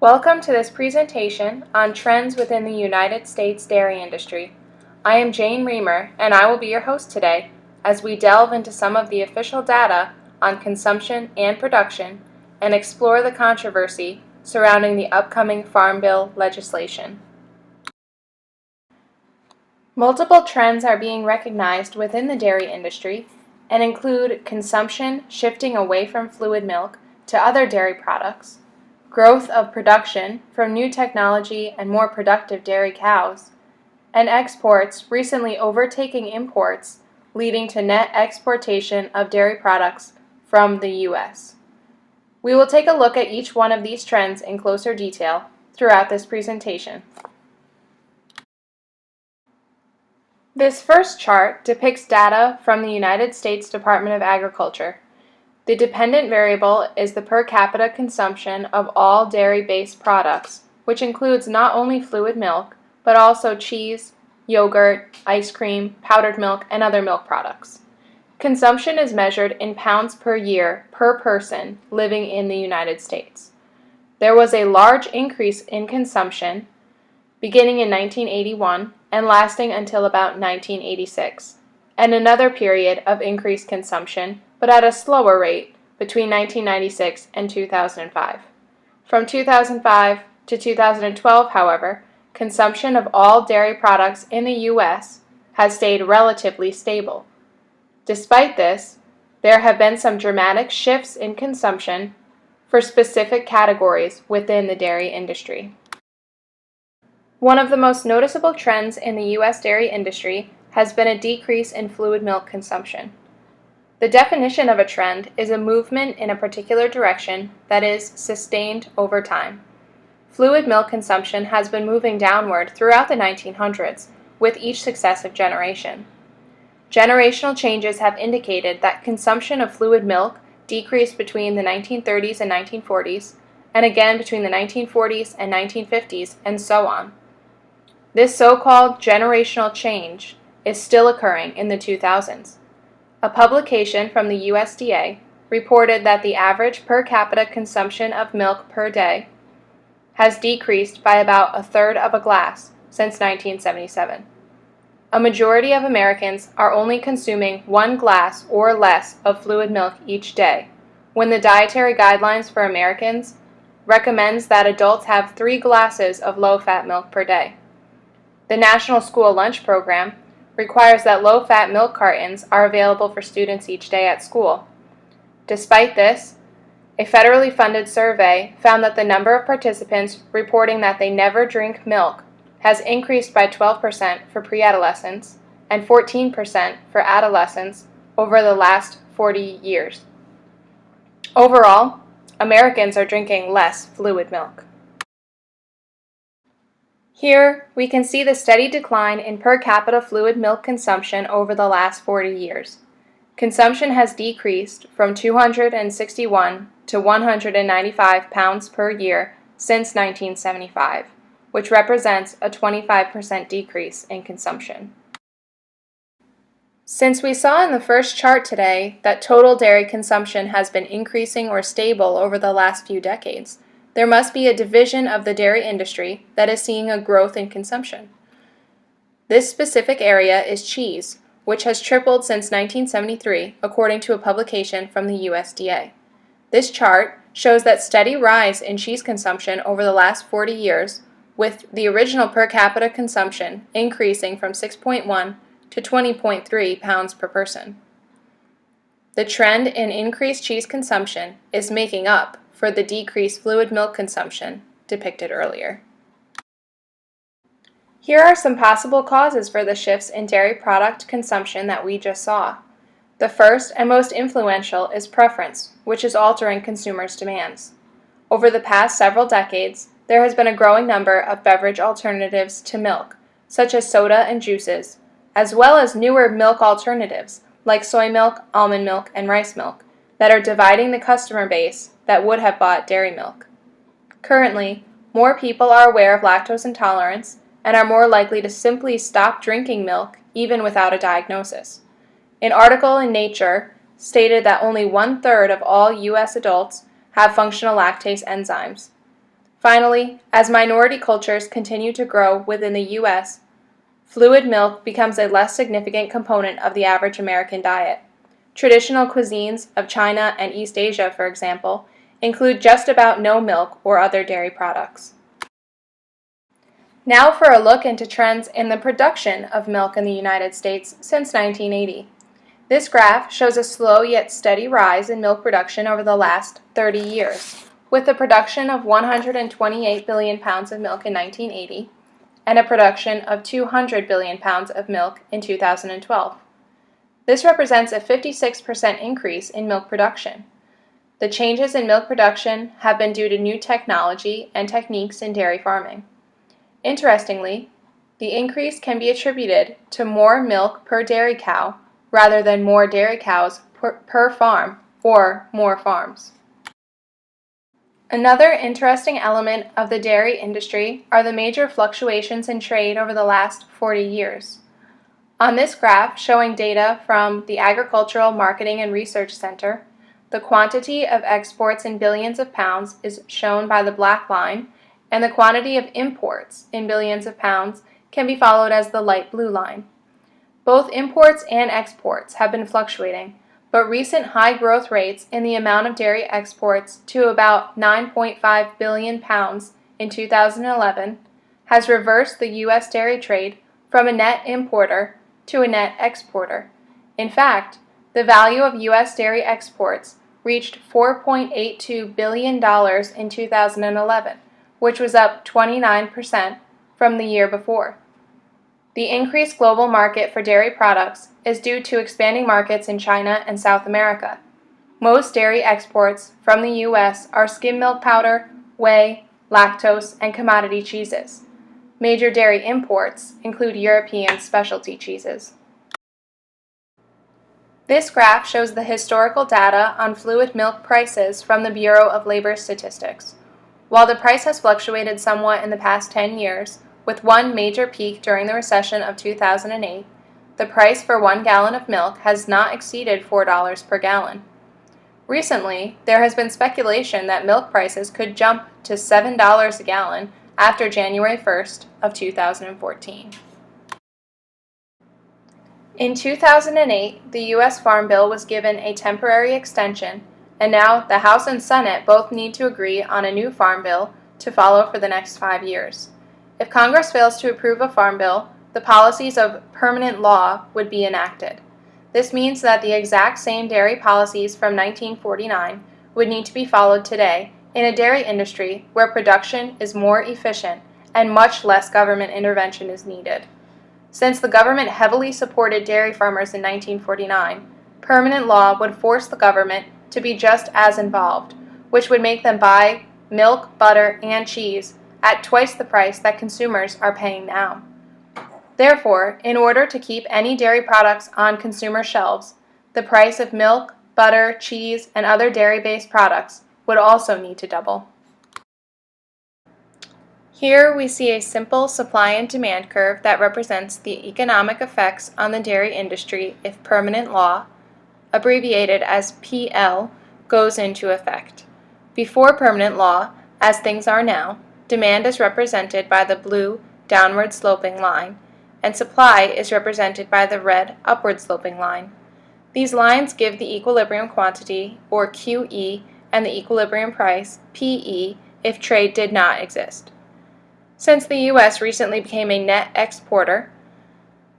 Welcome to this presentation on trends within the United States dairy industry. I am Jane Reamer, and I will be your host today as we delve into some of the official data on consumption and production and explore the controversy surrounding the upcoming Farm Bill legislation. Multiple trends are being recognized within the dairy industry and include consumption shifting away from fluid milk to other dairy products, growth of production from new technology and more productive dairy cows, and exports recently overtaking imports, leading to net exportation of dairy products from the U.S. We will take a look at each one of these trends in closer detail throughout this presentation. This first chart depicts data from the United States Department of Agriculture. The dependent variable is the per capita consumption of all dairy-based products, which includes not only fluid milk, but also cheese, yogurt, ice cream, powdered milk, and other milk products. Consumption is measured in pounds per year per person living in the United States. There was a large increase in consumption beginning in 1981 and lasting until about 1986, and another period of increased consumption but at a slower rate between 1996 and 2005. From 2005 to 2012, however, consumption of all dairy products in the U.S. has stayed relatively stable. Despite this, there have been some dramatic shifts in consumption for specific categories within the dairy industry. One of the most noticeable trends in the U.S. dairy industry has been a decrease in fluid milk consumption. The definition of a trend is a movement in a particular direction that is sustained over time. Fluid milk consumption has been moving downward throughout the 1900s with each successive generation. Generational changes have indicated that consumption of fluid milk decreased between the 1930s and 1940s, and again between the 1940s and 1950s, and so on. This so-called generational change is still occurring in the 2000s. A publication from the USDA reported that the average per capita consumption of milk per day has decreased by about a third of a glass since 1977. A majority of Americans are only consuming 1 glass or less of fluid milk each day, when the Dietary Guidelines for Americans recommends that adults have 3 glasses of low-fat milk per day. The National School Lunch Program requires that low-fat milk cartons are available for students each day at school. Despite this, a federally funded survey found that the number of participants reporting that they never drink milk has increased by 12% for pre-adolescents and 14% for adolescents over the last 40 years. Overall, Americans are drinking less fluid milk. Here, we can see the steady decline in per capita fluid milk consumption over the last 40 years. Consumption has decreased from 261 to 195 pounds per year since 1975, which represents a 25% decrease in consumption. Since we saw in the first chart today that total dairy consumption has been increasing or stable over the last few decades, there must be a division of the dairy industry that is seeing a growth in consumption. This specific area is cheese, which has tripled since 1973, according to a publication from the USDA. This chart shows that steady rise in cheese consumption over the last 40 years, with the original per capita consumption increasing from 6.1 to 20.3 pounds per person. The trend in increased cheese consumption is making up for the decreased fluid milk consumption depicted earlier. Here are some possible causes for the shifts in dairy product consumption that we just saw. The first and most influential is preference, which is altering consumers' demands. Over the past several decades, there has been a growing number of beverage alternatives to milk, such as soda and juices, as well as newer milk alternatives like soy milk, almond milk, and rice milk, that are dividing the customer base that would have bought dairy milk. Currently, more people are aware of lactose intolerance and are more likely to simply stop drinking milk even without a diagnosis. An article in Nature stated that only 1/3 of all U.S. adults have functional lactase enzymes. Finally, as minority cultures continue to grow within the U.S., fluid milk becomes a less significant component of the average American diet. Traditional cuisines of China and East Asia, for example, include just about no milk or other dairy products. Now for a look into trends in the production of milk in the United States since 1980. This graph shows a slow yet steady rise in milk production over the last 30 years, with the production of 128 billion pounds of milk in 1980 and a production of 200 billion pounds of milk in 2012. This represents a 56% increase in milk production. The changes in milk production have been due to new technology and techniques in dairy farming. Interestingly, the increase can be attributed to more milk per dairy cow rather than more dairy cows per farm or more farms. Another interesting element of the dairy industry are the major fluctuations in trade over the last 40 years. On this graph, showing data from the Agricultural Marketing and Research Center, the quantity of exports in billions of pounds is shown by the black line, and the quantity of imports in billions of pounds can be followed as the light blue line. Both imports and exports have been fluctuating, but recent high growth rates in the amount of dairy exports to about 9.5 billion pounds in 2011 has reversed the U.S. dairy trade from a net importer to a net exporter. In fact, the value of U.S. dairy exports reached $4.82 billion in 2011, which was up 29% from the year before. The increased global market for dairy products is due to expanding markets in China and South America. Most dairy exports from the U.S. are skim milk powder, whey, lactose, and commodity cheeses. Major dairy imports include European specialty cheeses. This graph shows the historical data on fluid milk prices from the Bureau of Labor Statistics. While the price has fluctuated somewhat in the past 10 years, with one major peak during the recession of 2008, the price for 1 gallon of milk has not exceeded $4 per gallon. Recently, there has been speculation that milk prices could jump to $7 a gallon after January 1st of 2014. In 2008, the U.S. Farm Bill was given a temporary extension, and now the House and Senate both need to agree on a new farm bill to follow for the next 5 years. If Congress fails to approve a farm bill, the policies of permanent law would be enacted. This means that the exact same dairy policies from 1949 would need to be followed today in a dairy industry where production is more efficient and much less government intervention is needed. Since the government heavily supported dairy farmers in 1949, permanent law would force the government to be just as involved, which would make them buy milk, butter, and cheese at twice the price that consumers are paying now. Therefore, in order to keep any dairy products on consumer shelves, the price of milk, butter, cheese, and other dairy-based products would also need to double. Here we see a simple supply and demand curve that represents the economic effects on the dairy industry if permanent law, abbreviated as PL, goes into effect. Before permanent law, as things are now, demand is represented by the blue downward sloping line, and supply is represented by the red upward sloping line. These lines give the equilibrium quantity, or QE, and the equilibrium price, PE, if trade did not exist. Since the U.S. recently became a net exporter,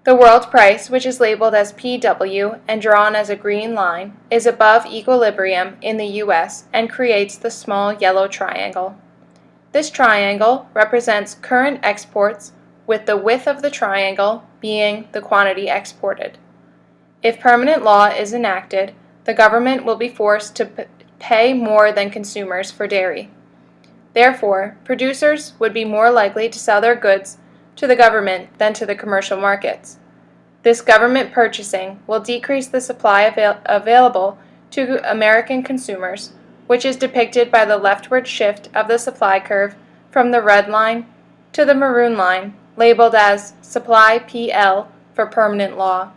the world price, which is labeled as PW and drawn as a green line, is above equilibrium in the U.S. and creates the small yellow triangle. This triangle represents current exports, with the width of the triangle being the quantity exported. If permanent law is enacted, the government will be forced to pay more than consumers for dairy. Therefore, producers would be more likely to sell their goods to the government than to the commercial markets. This government purchasing will decrease the supply available to American consumers, which is depicted by the leftward shift of the supply curve from the red line to the maroon line, labeled as supply PL for permanent law.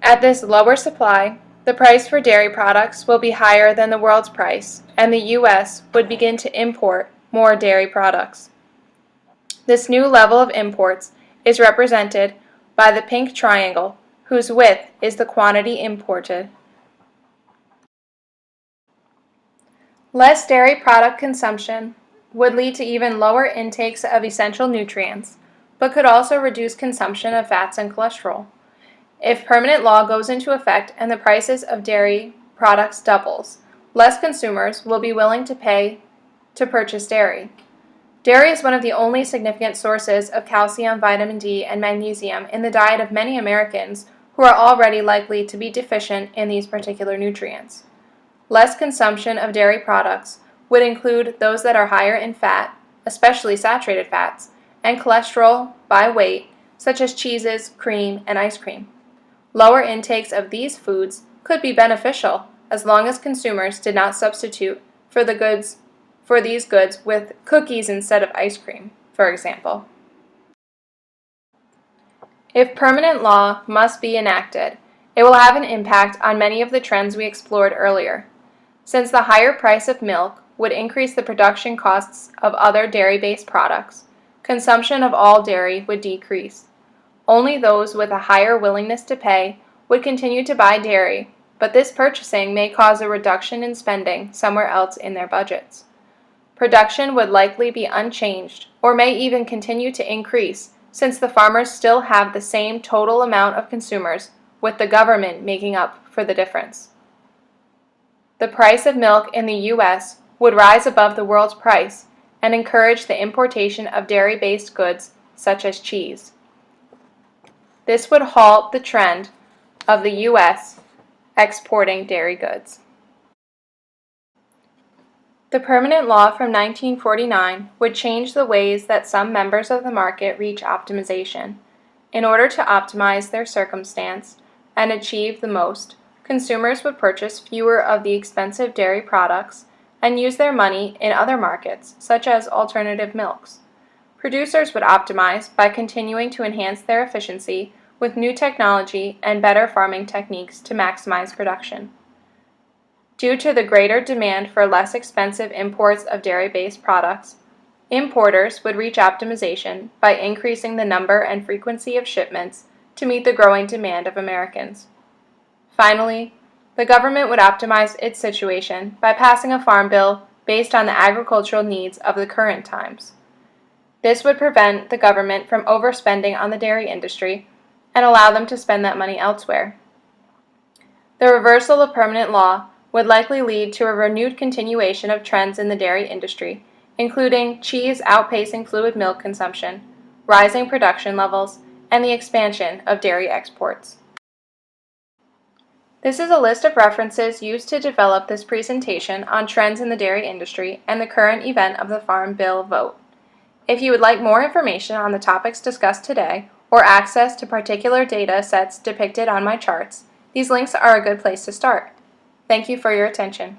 At this lower supply, the price for dairy products will be higher than the world's price, and the U.S. would begin to import more dairy products. This new level of imports is represented by the pink triangle, whose width is the quantity imported. Less dairy product consumption would lead to even lower intakes of essential nutrients, but could also reduce consumption of fats and cholesterol. If permanent law goes into effect and the prices of dairy products doubles, less consumers will be willing to pay to purchase dairy. Dairy is one of the only significant sources of calcium, vitamin D, and magnesium in the diet of many Americans who are already likely to be deficient in these particular nutrients. Less consumption of dairy products would include those that are higher in fat, especially saturated fats, and cholesterol by weight, such as cheeses, cream, and ice cream. Lower intakes of these foods could be beneficial as long as consumers did not substitute for these goods with cookies instead of ice cream, for example. If permanent law must be enacted, it will have an impact on many of the trends we explored earlier. Since the higher price of milk would increase the production costs of other dairy-based products, consumption of all dairy would decrease. Only those with a higher willingness to pay would continue to buy dairy, but this purchasing may cause a reduction in spending somewhere else in their budgets. Production would likely be unchanged, or may even continue to increase, since the farmers still have the same total amount of consumers, with the government making up for the difference. The price of milk in the U.S. would rise above the world's price and encourage the importation of dairy-based goods such as cheese. This would halt the trend of the U.S. exporting dairy goods. The permanent law from 1949 would change the ways that some members of the market reach optimization. In order to optimize their circumstance and achieve the most, consumers would purchase fewer of the expensive dairy products and use their money in other markets, such as alternative milks. Producers would optimize by continuing to enhance their efficiency with new technology and better farming techniques to maximize production. Due to the greater demand for less expensive imports of dairy-based products, importers would reach optimization by increasing the number and frequency of shipments to meet the growing demand of Americans. Finally, the government would optimize its situation by passing a farm bill based on the agricultural needs of the current times. This would prevent the government from overspending on the dairy industry and allow them to spend that money elsewhere. The reversal of permanent law would likely lead to a renewed continuation of trends in the dairy industry, including cheese outpacing fluid milk consumption, rising production levels, and the expansion of dairy exports. This is a list of references used to develop this presentation on trends in the dairy industry and the current event of the Farm Bill vote. If you would like more information on the topics discussed today, or access to particular data sets depicted on my charts, these links are a good place to start. Thank you for your attention.